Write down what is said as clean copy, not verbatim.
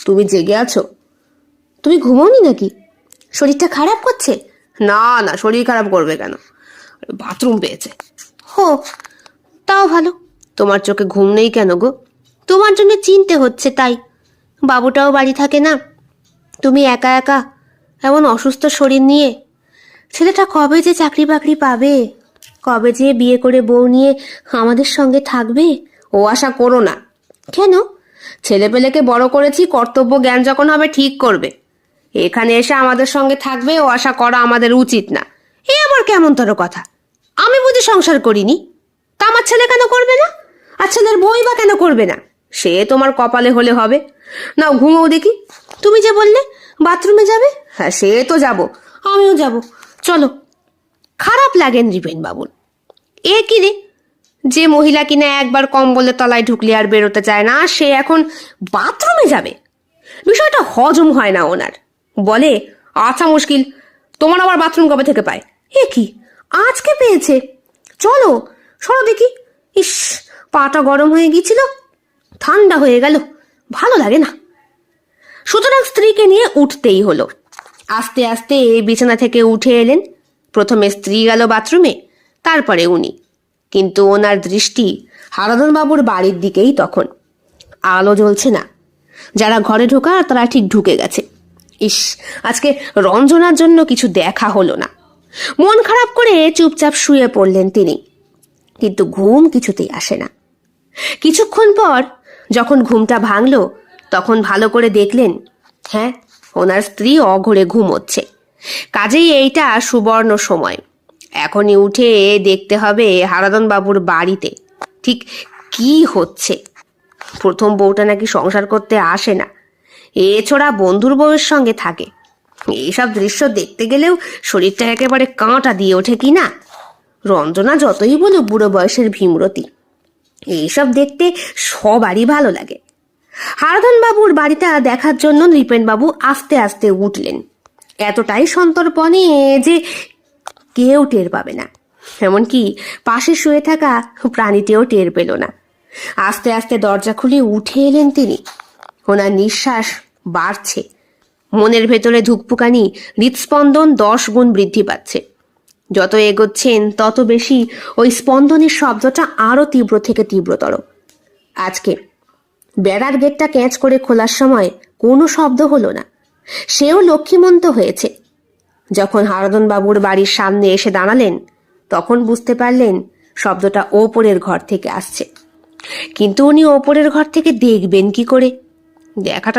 তুমি জেগে আছো? তুমি ঘুমোনি নাকি? শরীরটা খারাপ করছে? না না, শরীর খারাপ করবে কেন? বাথরুম পেয়েছে। হো, তাও ভালো। তোমার চোখে ঘুম নেই কেন গো? তোমার জন্য চিনতে হচ্ছে তাই। বাবুটাও বাড়ি থাকে না, তুমি একা একা এমন অসুস্থ শরীর নিয়ে। ছেলেটা কবে যে চাকরি বাকরি পাবে, কবে যে বিয়ে করে বউ নিয়ে আমাদের সঙ্গে থাকবে, ও আশা করো না। কেন? ছেলেপেলেকে বড় করেছি, কর্তব্য জ্ঞান যখন হবে ঠিক করবে। এখানে এসে আমাদের সঙ্গে থাকবে ও আশা করা আমাদের উচিত না। এ আবার কেমন তর কথা? আমি বুঝি সংসার করিনি, তা আমার ছেলে কেন করবে না? আর ছেলের বই বা কেন করবে না? সে তোমার কপালে হলে হবে। নাও ঘুমোও দেখি। তুমি যে বললে বাথরুমে যাবে, হ্যাঁ সে তো যাব, আমিও যাব, চলো। খারাপ লাগেন রিপেন বাবুর। এ কি রে, যে মহিলা কিনা একবার কম্বলের তলায় ঢুকলে আর বেরোতে চায় না, সে এখন বাথরুমে যাবে? বিষয়টা হজম হয় না ওনার। বলে, আচ্ছা মুশকিল, তোমার আবার বাথরুম কবে থেকে পায়? এ কি, আজকে পেয়েছে? চলো সরো দেখি। ইস, পাটা গরম হয়ে গিয়েছিল, ঠান্ডা হয়ে গেল, ভালো লাগে না। সুতরাং স্ত্রীকে নিয়ে উঠতেই হলো। আস্তে আস্তে বিছানা থেকে উঠে এলেন। প্রথমে স্ত্রী গেল বাথরুমে, তারপরে উনি। কিন্তু ওনার দৃষ্টি হারাধন বাবুর বাড়ির দিকেই তখন। আলো জ্বলছে না। যারা ঘরে ঢোকার তারা ঠিক ঢুকে গেছে। ইস, আজকে রঞ্জনার জন্য কিছু দেখা হলো না। মন খারাপ করে চুপচাপ শুয়ে পড়লেন তিনি। কিন্তু ঘুম কিছুতেই আসে না। কিছুক্ষণ পর যখন ঘুমটা ভাঙল, তখন ভালো করে দেখলেন, হ্যাঁ, ওনার স্ত্রী অঘরে ঘুমোচ্ছে। কাজেই এইটা সুবর্ণ সময়। এখনই উঠে দেখতে হবে হারাধন বাবুর বাড়িতে ঠিক কি হচ্ছে। প্রথম বউটা নাকি সংসার করতে আসে না, এছাড়া বন্ধুর বউয়ের সঙ্গে থাকে। এইসব দৃশ্য দেখতে গেলেও শরীরটা একেবারে কাঁটা দিয়ে ওঠে কি না। রঞ্জনা যতই বলো বুড়ো বয়সের ভীমরতি, এইসব দেখতে সবারই ভালো লাগে। হারাধন বাবুর বাড়িটা দেখার জন্য নৃপেন বাবু আস্তে আস্তে উঠলেন, এতটাই সন্তর্পণে যে কেউ টের পাবে না। এমনকি পাশে শুয়ে থাকা প্রাণীটিও টের পেল না। আস্তে আস্তে দরজা খুলে উঠে এলেন তিনি। ওনার নিঃশ্বাস বাড়ছে, মনের ভেতরে ধুকপুকানি, হৃদস্পন্দন 10 গুণ বৃদ্ধি পাচ্ছে। যত এগোচ্ছেন তত বেশি ওই স্পন্দনের শব্দটা আরো তীব্র থেকে তীব্রতর। আজকে বেড়ার গেটটা ক্যাঁচ করে খোলার সময় কোনো শব্দ হলো না। সেও লক্ষ্মীমন্ত হয়েছে। যখন হারাধন বাবুর বাড়ির সামনে এসে দাঁড়ালেন, তখন বুঝতে পারলেন শব্দটা ওপরের ঘর থেকে আসছে। কিন্তু উনি ওপরের ঘর থেকে দেখবেন কি করে? দেখাটা